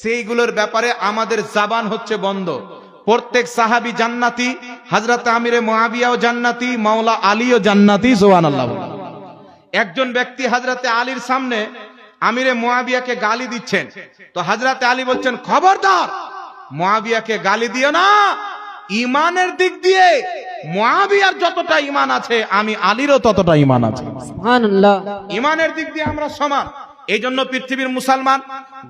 সেইগুলোর ব্যাপারে আমাদের জবান হচ্ছে বন্ধ। প্রত্যেক সাহাবী জান্নাতি, হযরত আমিরে মুয়াবিয়াও জান্নাতি, মাওলা আলীও জান্নাতি। সুবহানাল্লাহ। একজন ব্যক্তি হযরত আলীর সামনে আমিরে মুয়াবিয়াকে গালি দিচ্ছেন, তো হযরত আলী বলছেন, খবরদার মুয়াবিয়াকে গালি দিও না। ঈমানের দিক দিয়ে মুয়াবিয়ার যতটা ঈমান আছে, আমি আলীরও ততটা ঈমান আছে। সুবহানাল্লাহ। ঈমানের দিক দিয়ে আমরা সমান। এই জন্য পৃথিবীর মুসলমান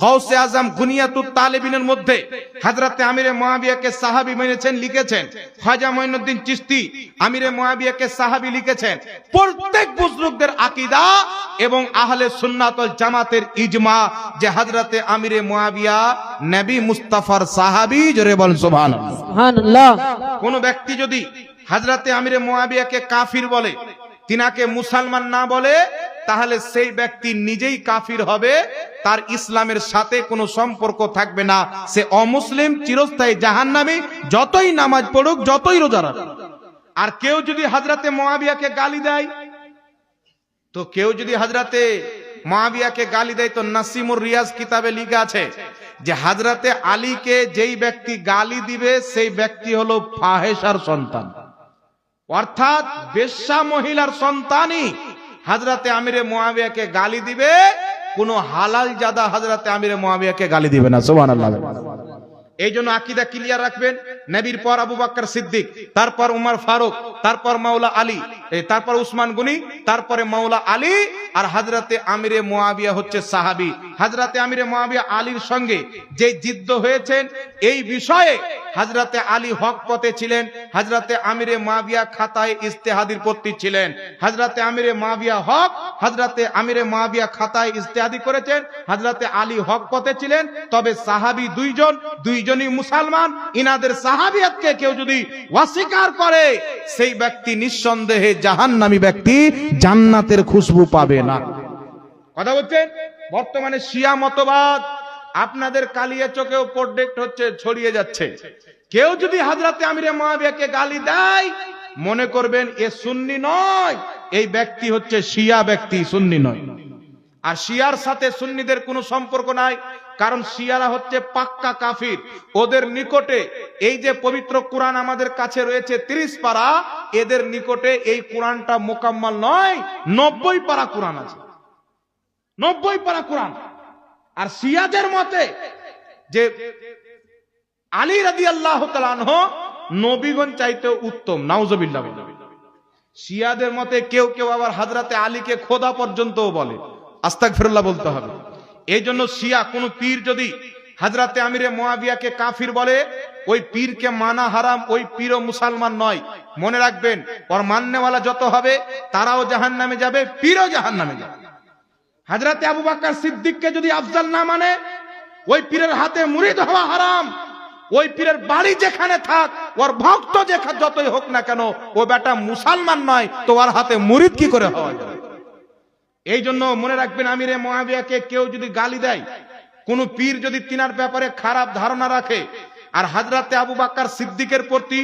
গাউসে আজম গুনিয়াতুত তালেবিনের মধ্যে হযরতে আমিরে মুয়াবিয়াকে সাহাবী মেনেছেন, লিখেছেন। খাজা মঈনুদ্দিন চিশতি আমিরে মুয়াবিয়াকে সাহাবী লিখেছেন। প্রত্যেক বুজুর্গদের আকীদা এবং আহলে সুন্নাত ওয়াল জামাতের ইজমা যে হযরতে আমিরে মুয়াবিয়া নবী মুস্তাফার সাহাবী। জোরে বলেন সুবহানাল্লাহ। সুবহানাল্লাহ। কোন ব্যক্তি যদি হযরতে আমিরে মুয়াবিয়াকে কাফির বলে, তিনাকে মুসলমান না বলে, তাহলে সেই ব্যক্তি নিজেই কাফির হবে, তার ইসলামের সাথে কোনো সম্পর্ক থাকবে না, সে অমুসলিম, চিরস্থায়ী জাহান্নামী, যতই নামাজ পড়ুক, যতই রোজা রাখুক। আর কেউ যদি হযরতে মুয়াবিয়াকে গালি দেয়, তো কেউ যদি হযরতে মুয়াবিয়াকে গালি দেয়, তো নাসিমুর রিয়াজ কিতাবে লেখা আছে যে হযরতে আলীকে যেই ব্যক্তি গালি দিবে, সেই ব্যক্তি হলো ফাহেশার সন্তান, অর্থাৎ বেশ্যা মহিলার সন্তানই হযরতে আমিরে মুয়াবিয়াকে গালি দিবে। কোন হালাল জাদা হযরতে আমিরে মুয়াবিয়াকে গালি দিবে না। সুবহানাল্লাহ। এই জন্য আকীদা ক্লিয়ার রাখবেন। নবীর পর আবু বকর সিদ্দিক, তারপর উমর ফারুক, তারপর মাওলা আলী, তারপর উসমান গনি, তারপরে মাওলা আলী, আর হযরতে আমিরে মুয়াবিয়া হচ্ছে সাহাবী। হযরতে আমিরে মুয়াবিয়া আলীর সঙ্গে যে যুদ্ধ হয়েছেন, এই বিষয়ে হযরতে আলী হক পথে ছিলেন, হযরতে আমিরে মুয়াবিয়া খাতায় ইজতিহাদির পত্নী ছিলেন। হযরতে আমিরে মুয়াবিয়া হক, হযরতে আমিরে মুয়াবিয়া খাতায় ইজতিহাদি করেছেন, হযরতে আলী হক পথে ছিলেন। তবে সাহাবী দুইজনই মুসলমান। ইনাদের সাহাবিয়াতকে কেউ যদি অস্বীকার করে, সেই ব্যক্তি নিঃসন্দেহে জাহান্নামী ব্যক্তি, জান্নাতের খুশবু পাবে না। কথা বলছেন? বর্তমানে শিয়া মতবাদ আপনাদের কালিয়া চোখেও প্রোডেক্ট হচ্ছে, ছড়িয়ে যাচ্ছে। কেউ যদি হযরতে আমিরে মুয়াবিয়াকে গালি দেয়, মনে করবেন এ সুন্নি নয়, এই ব্যক্তি হচ্ছে শিয়া ব্যক্তি, সুন্নি নয়। আর শিয়ার সাথে সুন্নিদের কোনো সম্পর্ক নাই, কারণ শিয়ারা হচ্ছে পাক্কা কাফির। ওদের নিকটে এই যে পবিত্র কোরআন আমাদের কাছে রয়েছে 30 পারা, এদের নিকটে এই কোরআনটা মোকাম্মল নয়, 90 পারা কোরআন আছে, 90 পারা কোরআন। আর শিয়াদের মতে যে আলী রাদিয়াল্লাহু তাআলা আনহু নবীগণ চাইতে উত্তম, নাউজুবিল্লাহ। শিয়াদের মতে কেউ কেউ আবার হযরতে আলীকে খোদা পর্যন্তও বলে, আস্তাগফিরুল্লাহ বলতে হবে। এই জন্য শিয়া কোন পীর যদি হযরতে আমিরে মুয়াবিয়াকে কাফির বলে, ওই পীরকে মানা হারাম, ওই পীরও মুসলমান নয়। মনে রাখবেন, ওর মাননেওয়ালা যত হবে তারাও জাহান্নামে যাবে, পীরও জাহান্নামে যাবে। হযরতে আবু বকর সিদ্দিককে যদি আফজাল না মানে, ওই পীরের হাতে মুরিদ হওয়া হারাম। ওই পীরের বাড়ি যেখানে থাক, ওর ভক্ত যতই হোক না কেন, ও বেটা মুসলমান নয়, তো ওর হাতে মুরিদ কি করে হওয়া যাবে? এই জন্য মনে রাখবেন, আমিরে মুয়াবিয়াকে কেউ যদি গালি দেয়, কোন পীর যদি তিনার ব্যাপারে খারাপ ধারণা রাখে, আর হযরতে আবু বকর সিদ্দিকের প্রতি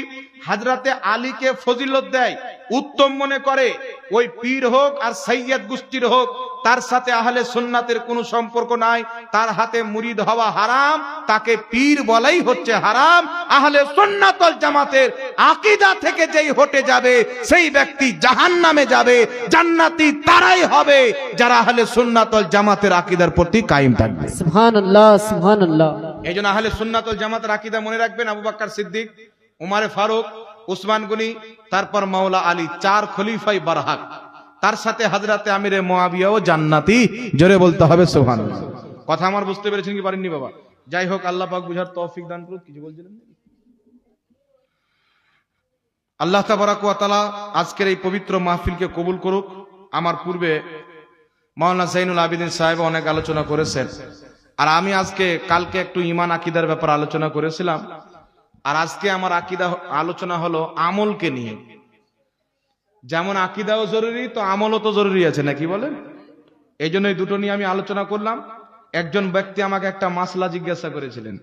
হযরতে আলীকে ফজিলত দেয়, উত্তম মনে করে, ওই পীর হোক আর সৈয়দ গোষ্ঠীর হোক, তার সাথে আহলে সুন্নাতের কোনো সম্পর্ক নাই, তার হাতে মুরিদ হওয়া হারাম, তাকে পীর বলাই হচ্ছে হারাম। আহলে সুন্নাত ওয়াল জামাতের আকীদা থেকে যেই হটে যাবে, সেই ব্যক্তি জাহান্নামে যাবে। জান্নাতি তারাই হবে যারা আহলে সুন্নাত ওয়াল জামাতের আকীদার প্রতি কায়েম থাকবে। সুবহানাল্লাহ। সুবহানাল্লাহ। এইজন্য আহলে সুন্নাত ওয়াল জামাতের আকীদা মনে রাখবেন, আবু বকর সিদ্দিক, উমর ফারুক, উসমান গনি, তারপর মাওলা আলী, 4 খলিফাই বারহাক। তার সাথে হযরতে আমিরে মুয়াবিয়াও জান্নাতি। জোরে বলতে হবে সুবহানাল্লাহ। কথা আমার বুঝতে পেরেছেন কি পারেননি বাবা? যাই হোক, আল্লাহ পাক বুঝার তৌফিক দান করুক। কিছু বলছিলেন? আল্লাহ তাবারাক ওয়া তাআলা আজকের এই পবিত্র মাহফিলকে কবুল করুক। আমার পূর্বে মাওলানা জাইনুল আবেদিন সাহেব অনেক আলোচনা করেছেন, আর আমি কালকে একটু ঈমান আকীদার ব্যাপারে আলোচনা করেছিলাম, আর আজকে আমার আকীদা আলোচনা হলো আমলকে নিয়ে। যেমন আকীদাও জরুরি, তো আমলও তো জরুরি আছে, নাকি বলেন? এই জন্য এই দুটো নিয়ে আমি আলোচনা করলাম। একজন ব্যক্তি আমাকে একটা মাসলা জিজ্ঞাসা করেছিলেন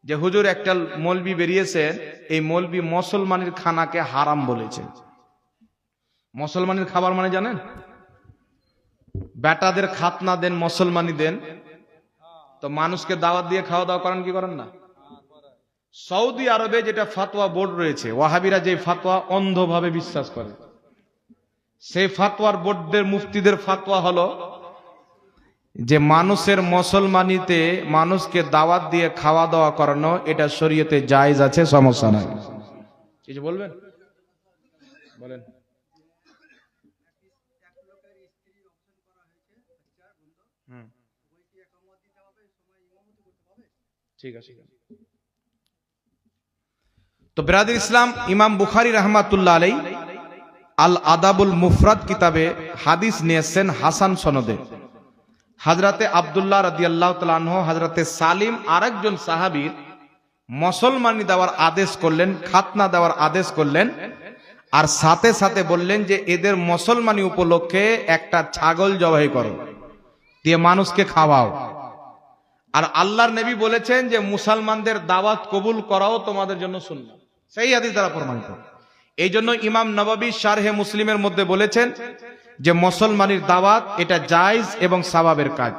যে হুজুর, একটা মৌলবি বেরিয়েছে, এই মৌলবি মুসলমানের খানাকে হারাম বলেছে। মুসলমানের খাবার মানে জানেন? বেটাদের খাতনা দেন, মুসলমানি দেন, তো মানুষকে দাওয়াত দিয়ে খাওয়া দাওয়া করেন কি করেন না? সৌদি আরবে যেটা ফতোয়া বোর্ড রয়েছে, ওয়াহাবিরা যে ফতোয়া অন্ধভাবে বিশ্বাস করে, সেই ফতোয়ার বোর্ডের মুফতিদের ফতোয়া হলো যে মানুষের মুসলমানিতে মানুষকে দাওয়াত দিয়ে খাওয়া দাওয়া করানো এটা শরীয়তে জায়েজ আছে, সমস্যা নাই। কিছু বলবেন? বলেন। ঠিক আছে। তো বিরাদর ইসলাম, ইমাম বুখারী রাহমাতুল্লাহ আলাইহি আল আদাবুল মুফরাদ কিতাবে হাদিস নিয়েছেন হাসান সনদে। হযরতে আব্দুল্লাহ রাদিয়াল্লাহু তাআলা আনহু হযরতে সালিম আরেকজন সাহাবীর মুসলমানি দেওয়ার আদেশ করলেন, খাতনা দেওয়ার আদেশ করলেন, আর সাথে সাথে বললেন যে এদের মুসলমানি উপলক্ষে একটা ছাগল জবাই করো, দিয়ে মানুষকে খাওয়াও। আর আল্লাহর নবী বলেছেন যে মুসলমানদের দাওয়াত কবুল করাও তোমাদের জন্য সুন্নাত। সেই হাদিস দ্বারা প্রমাণিত। এই জন্য ইমাম নববী শারহে মুসলিমের মধ্যে বলেছেন যে মুসলমানের দাওয়াত এটা জায়েজ এবং সওয়াবের কাজ।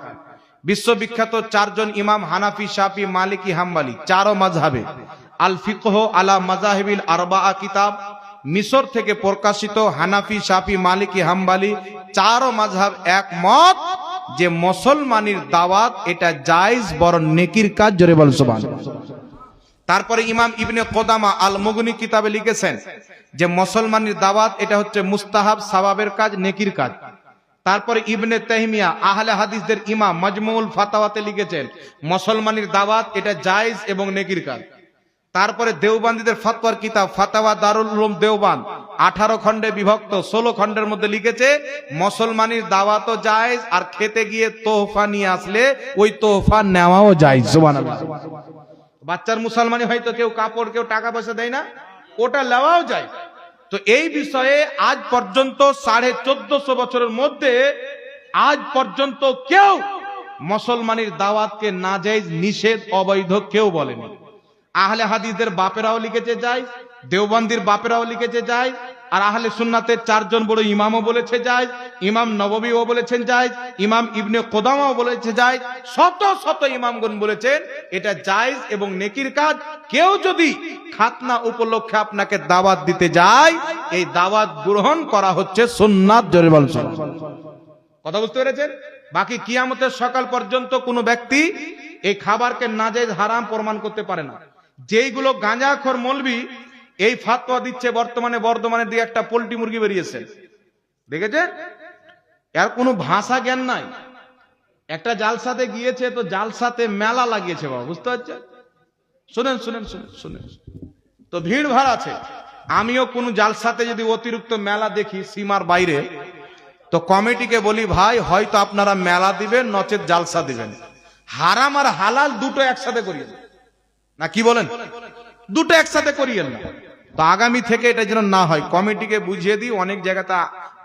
বিশ্ববিখ্যাত চারজন ইমাম হানাফি, শাফি, মালিকি, হাম্বলি, চারো মাযহাবে আল ফিকহ আলা মাযাহিবিল আরবাআ কিতাব, মিশর থেকে প্রকাশিত হানাফি, শাফি, মালিকি, হাম্বলি চারো মাযহাব একমত যে মুসলমানের দাওয়াত এটা জায়েজ বরং নেকির কাজ। জোরে বল সুবহানাল্লাহ। তারপরে ইমাম ইবনে কুদামা আল মুগনি কিতাবে লিখেছেন যে মুসলমানের দাওয়াত এটা হচ্ছে মুস্তাহাব, সওয়াবের কাজ, নেকির কাজ। তারপরে ইবনে তাইমিয়া আহলে হাদিসদের ইমাম মাজমুউল ফাতাওয়াতে লিখেছেন মুসলমানের দাওয়াত এটা জায়েজ এবং নেকির কাজ। তারপরে দেওবন্দীদের ফতোয়ার কিতাব ফাতাওয়া দারুল উলুম দেওবন্দ 18 খণ্ডে বিভক্ত 16 খণ্ডের মধ্যে লিখেছে মুসলমানের দাওয়াতও জায়েজ, আর খেতে গিয়ে তোহফা নিয়ে আসলে ওই তোহফা নেওয়াও জায়েজ। সুবহানাল্লাহ। বাচ্চার মুসলমানি হয়তো কেউ কাপড়, কেউ টাকা পয়সা দেয় না, ওটা নেওয়াও যায়। তো এই বিষয়ে আজ পর্যন্ত 1450 বছরের মধ্যে আজ পর্যন্ত কেউ মুসলমানের দাওয়াতকে নাজায়েজ, নিষেধ, অবৈধ কেউ বলেনি। আহলে হাদিসদের বাপেরাও লিখেছে যায়, দেওবন্দির বাপেরাও লিখেছে যায়, আর আহলে সুন্নাতের চারজন বড় ইমামও বলেছে যায়, ইমাম নববীও বলেছেন যায়, ইমাম ইবনে কুদামাও বলেছে যায়, শত শত ইমামগণ বলেছেন এটা জায়েজ এবং নেকির কাজ। কেউ যদি খাতনা উপলক্ষে আপনাকে দাওয়াত দিতে যায়, এই দাওয়াত গ্রহণ করা হচ্ছে সুন্নাত। জোরে বল সুবহানাল্লাহ। কথা বুঝতে পেরেছেন? বাকি কিয়ামতের সকাল পর্যন্ত কোনো ব্যক্তি এই খাবারকে নাজায়েজ, হারাম প্রমাণ করতে পারে না। যেইগুলো গাঁজাখোর মৌলবি এই ফাতোয়া দিচ্ছে, বর্তমানে বর্ধমানের দিকে একটা পোল্ট্রি মুরগি বেরিয়েছে, দেখেছে? এর কোনো ভাষা জ্ঞান নাই। একটা জালসাতে গিয়েছে, তো জালসাতে মেলা লাগিয়েছে, বাবা, বুঝতে পারছেন? শুনেন শুনেন শুনেন শুনেন, তো ভিড় ভাড় আছে। আমিও কোনো জালসাতে যদি অতিরিক্ত মেলা দেখি সীমার বাইরে, তো কমিটিকে বলি ভাই হয়তো আপনারা মেলা দিবেন, নচেত জালসা দিবেন। হারাম আর হালাল দুটো একসাথে করিয়ে না, কি বলেন? দুটো একসাথে করিয়েন না। তো আগামী থেকে এটা যেন না হয় কমিটিকে বুঝিয়ে দিই। অনেক জায়গাতে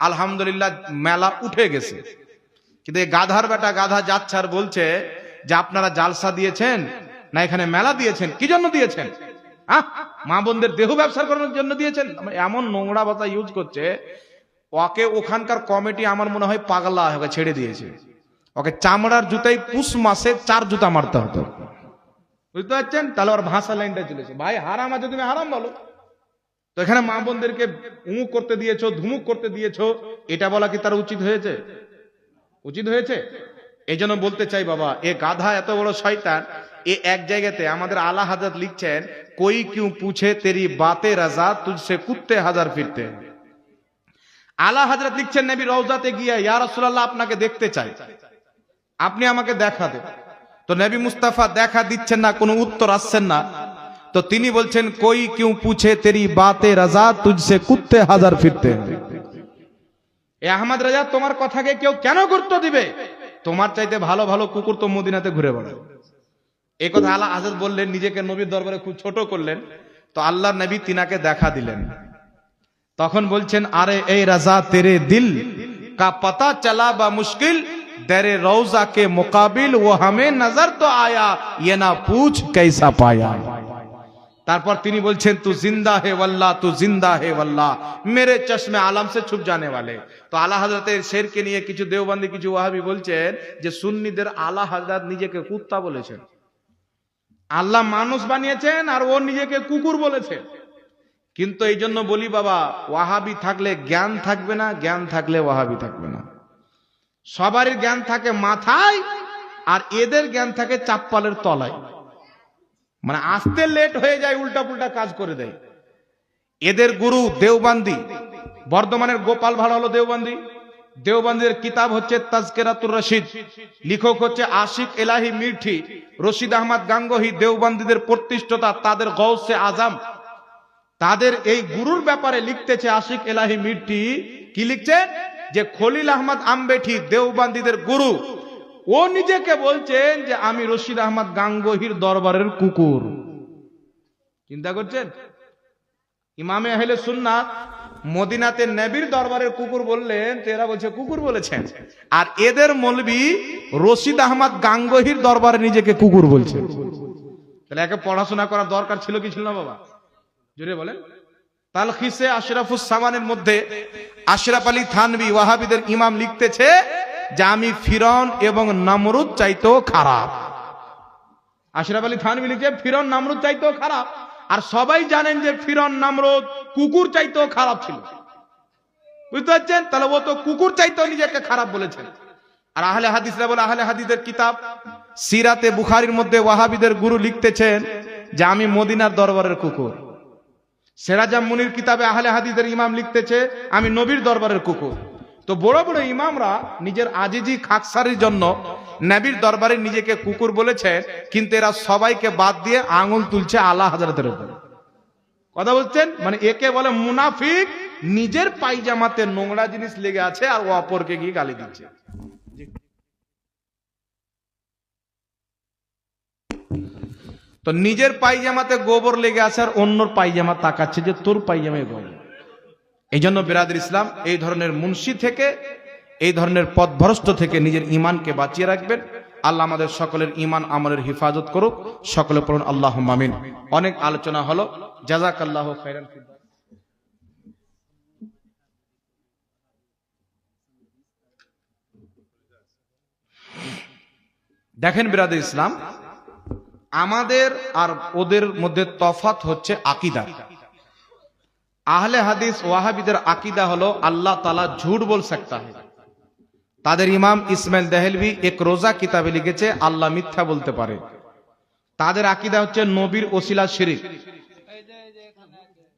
আলহামদুলিল্লাহ মেলা উঠে গেছে, কিন্তু এই গাধার বেটা গাধা যাচ্ছে আর বলছে যে আপনারা জালসা দিয়েছেন না এখানে মেলা দিয়েছেন, কি জন্য দিয়েছেন? মা বোনদের দেহ ব্যবসা করানোর জন্য দিয়েছেন? এমন নোংরা ভাষা ইউজ করছে। ওকে ওখানকার কমিটি আমার মনে হয় পাগলা হয়ে ছেড়ে দিয়েছে। ওকে চামড়ার জুতাই পুষ মাসে 4 জুতা মারতে হতো, বুঝতে পারছেন? তাহলে ওর ভাষা লাইনটা চলেছে। ভাই হারাম আছে, তুমি হারাম বলো। তো এখানে মা বোনদেরকে উমুক করতে দিয়েছো, ধুমুক করতে দিয়েছো, এটা বলা কি তার উচিত হয়েছে? উচিত হয়েছে? এই জন্য বলতে চাই বাবা, এ গাধা এত বড় শয়তান। এ এক জায়গাতে আমাদের আলা হযরত লিখছেন, কোই কিউ পুছে তেরি বাতে রাজা তুঝসে কুত্তে হাজার ফিরতে। আলা হযরত লিখছেন নবী রওজাতে গিয়ে, ইয়া রাসূলুল্লাহ আপনাকে দেখতে চাই, আপনি আমাকে দেখা দেন। তো নবী মুস্তাফা দেখা দিচ্ছেন না, কোনো উত্তর আসছেন না। তো তিনি বলছেন, কোই কিউ পুছে তেরি বাতে রাজা তুঝসে কুত্তে হাজার ফিরতে। এ আহমদ রাজা, তোমার কথাকে কেউ কেন গুরুত্ব দিবে? তোমার চাইতে ভালো ভালো কুকুর তো মদিনাতে ঘুরে বেড়ায়। এই কথা আলা হযরত বললেন, নিজেকে নবীর দরবারে খুব ছোট করলেন। তো আল্লাহর নবী তিনাকে দেখা দিলেন। তখন বলছেন, আরে এই রাজা তেরে দিল কা পতা চলা বা মুশকিল दरे रौजा के मुकाबिल वो हमें नजर तो आया, ये ना पूछ कैसा पाया। তারপর তিনি বলছেন তু জিন্দা হে ওয়াল্লাহ, তু জিন্দা হে ওয়াল্লাহ, মেরে চশমে আলম সে ছুপ জানে ওয়ালে। তো আলা হযরতের শেরকে নিয়ে কিছু দেওবন্দি কিছু ওয়াহাবি বলছেন যে সুন্নিদের আলা হযরত নিজেকে কুত্তা বলেছেন, আল্লাহ মানুষ বানিয়েছেন আর ও নিজেকে কুকুর বলেছেন। কিন্তু এই জন্য বলি বাবা, ওয়াহাবি থাকলে জ্ঞান থাকবে না, জ্ঞান থাকলে ওয়াহাবি থাকবে না। সবারই জ্ঞান থাকে মাথায়, আর এদের জ্ঞান থাকে চাপ্পালের তলায়, মানে আসতে লেট হয়ে যায়, উল্টা পুল্টা কাজ করে দেয়। এদের গুরু দেওবন্দি, বর্ধমানের গোপাল ভাড়া হলো দেওবন্দি। দেওবন্দির কিতাব হচ্ছে তাজকিরাতুর রশিদ, লেখক হচ্ছে আশিক এলাহি মির্ঠি, রশিদ আহমদ গাঙ্গোহী। দেওবন্দিদের প্রতিষ্ঠাতা, তাদের গৌসে আজম, তাদের এই গুরুর ব্যাপারে লিখতেছে আশিক এলাহি মির্ঠি। কি লিখছেন? যে খলিল আহমদ আমবেঠি দেওবন্দিদের গুরু, ও নিজেকে বলছেন যে আমি রশিদ আহমদ গাঙ্গোহীর দরবারের কুকুর। চিন্তা করছেন? ইমামে আহলে সুন্নাত মদিনাতে নবীর দরবারের কুকুর বললেন, তো এরা বলছে কুকুর বলেছেন। আর এদের মৌলবি রশিদ আহমদ গাঙ্গোহীর দরবারে নিজেকে কুকুর বলছে। তাহলে একে পড়াশোনা করার দরকার ছিল কি ছিল না বাবা? জোরে বলেন। তালখিসে আশরাফুস সামানের মধ্যে আশরাফ আলী থানভী ওয়াহাবিদের ইমাম লিখতেছে যে আমি ফিরআউন এবং নমরুদ চাইতেও খারাপ। আশরাফ আলী থানভী লিখছে ফিরআউন নমরুদ চাইতেও খারাপ। আর সবাই জানেন যে ফিরআউন নমরুদ কুকুর চাইতেও খারাপ ছিল। বুঝতে পারছেন? তাহলে ও তো কুকুর চাইতেও নিজেকে খারাপ বলেছেন। আর আহলে হাদিসরা বলে, আহলে হাদিসের কিতাব সিরাতে বুখারীর মধ্যে ওয়াহাবিদের গুরু লিখতেছেন যে আমি মদিনার দরবারের কুকুর। সেরাজাম মুনির কিতাবে আহলে হাদিসের ইমাম লিখতেছে আমি নবীর দরবারের কুকুর। তো বড় বড় ইমামরা নিজের আজিজি খাকসারির জন্য নবীর দরবারে নিজেকে কুকুর বলেছে, কিন্তু এরা সবাইকে বাদ দিয়ে আঙুল তুলছে আলা হযরতের উপর। কথা বলছেন? মানে একে বলে মুনাফিক, নিজের পায়জামাতে নোংরা জিনিস লেগে আছে আর ও অপরকে গিয়ে গালি দিচ্ছে। তো নিজের পায়জামাতে গোবর লেগে আছে আর অন্যর পায়জামা তাকাচ্ছে যে তোর পায়জামায় গোবর। এই জন্য বিরাদর ইসলাম, এই ধরনের মুনশি থেকে, এই ধরনের পথভ্রষ্ট থেকে নিজের ইমানকে বাঁচিয়ে রাখবেন। আল্লাহ আমাদের সকলের ইমান আমলের হিফাজত করুক। সকলে পড়ুন আল্লাহুম্মা আমিন। অনেক আলোচনা হলো, জাযাকাল্লাহু খাইরান। দেখেন বিরাদর ইসলাম, আমাদের আর ওদের মধ্যে তফাৎ হচ্ছে আকীদা। আহলে হাদিস ওয়াহাবিদের আকীদা হলো আল্লাহ তাআলা ঝুট বল सकता है। তাদের ইমাম ইসমাইল দেহলভি এক রোজা কিতাবে লিখেছে আল্লাহ মিথ্যা বলতে পারে। তাদের আকীদা হচ্ছে নবীর ওসিলা শিরক।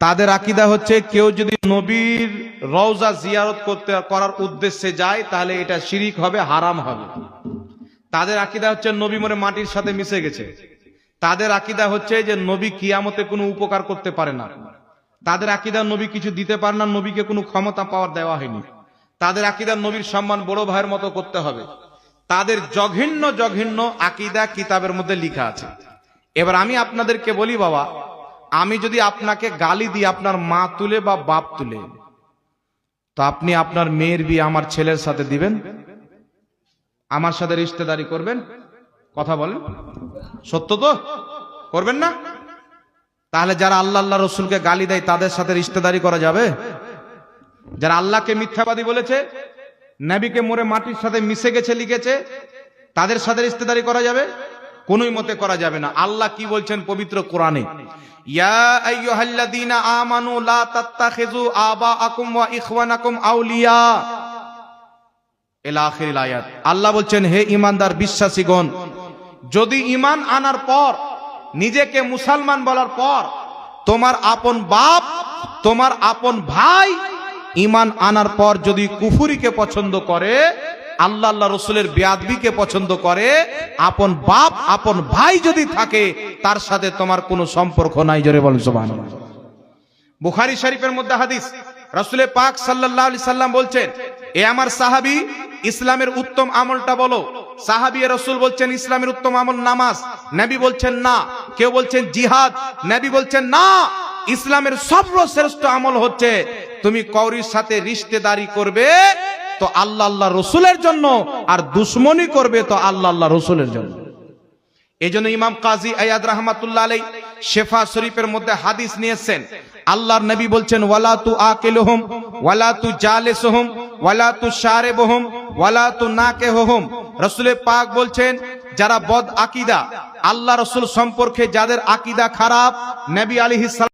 তাদের আকীদা হচ্ছে কেউ যদি নবীর রওজা জিয়ারত করার উদ্দেশ্যে যায় তাহলে এটা শিরক হবে, হারাম হবে। তাদের আকীদা হচ্ছে নবী মরে মাটির সাথে মিশে গেছে। তাদের আকীদা হচ্ছে যে নবী কিয়ামতে কোনো উপকার করতে পারে না। তাদের আকীদা নবী কিছু দিতে পারে না, নবীকে কোনো ক্ষমতা পাওয়ার দেওয়া হয়নি। তাদের আকীদা নবীর সম্মান বড় ভাইয়ের মতো করতে হবে। তাদের জঘন্য জঘন্য আকীদা কিতাবের মধ্যে লেখা আছে। এবার আমি আপনাদেরকে বলি বাবা, আমি যদি আপনাকে গালি দিই আপনার মা তুলে বা বাপ তুলে, তো আপনি আপনার মেয়ের বিয়ে আমার ছেলের সাথে দিবেন? আমার সাথে রিশতেদারি করবেন? কথা বলেন, সত্য তো? করবেন না? তাহলে যারা আল্লাহ আল্লাহ রসুলকে গালি দেয় তাদের সাথে রিশতেদারি করা যাবে? যারা আল্লাহকে মিথ্যাবাদী বলেছে, নবীকে মরে মাটির সাথে মিশে গেছে লিখেছে, তাদের সাথে রিশতেদারি করা যাবে? কোনোই মতে করা যাবে না। আল্লাহ কি বলছেন পবিত্র কোরআনে? ইয়া আইয়ুহাল্লাযীনা আমানু লা তাত্তাখিযু আবাআকুম ওয়া ইখওয়ানাকুম আউলিয়া ইলা আখিরিল আয়াত। আল্লাহ বলছেন হে ঈমানদার বিশ্বাসীগণ, যদি ঈমান আনার পর, নিজেকে মুসলমান বলার পর তোমার আপন বাপ, তোমার আপন ভাই ঈমান আনার পর যদি কুফরিকে পছন্দ করে, আল্লাহ আল্লাহ রসুলের বেয়াদবিকে পছন্দ করে, আপন বাপ আপন ভাই যদি থাকে তার সাথে তোমার কোনো সম্পর্ক নাই। জোরে বলেন সুবহানাল্লাহ। বুখারী শরীফের মধ্যে হাদিস, রাসূল পাক সাল্লাল্লাহু আলাইহি সাল্লাম বলছেন, এ আমার সাহাবী, ইসলামের উত্তম আমলটা বলো। সাহাবী রাসূল বলছেন ইসলামের উত্তম আমল নামাজ। নবী বলছেন না। কেউ বলছেন জিহাদ। নবী বলছেন না, ইসলামের সর্বশ্রেষ্ঠ আমল হচ্ছে তুমি কাউরির সাথে রিশতেদারি করবে তো আল্লাহ আল্লাহ রসুলের জন্য, আর দুশ্মনী করবে তো আল্লাহ আল্লাহ রসুলের জন্য। এই জন্য ইমাম কাজী আয়াদ রাহমাতুল্লাহ আলাইহি শেফা শরীফের মধ্যে হাদিস নিয়েছেন, আল্লাহর নবী বলছেন ওয়ালা তু আকিলুহুম ওয়ালা তু জালিসুহুম ওয়ালা তু শারিবুহুম ওয়ালা তু নাকিহুহুম। রাসূল পাক বলছেন যারা বদ আকীদা, আল্লাহ রাসূল সম্পর্কে যাদের আকীদা খারাপ, নবী আলাইহিস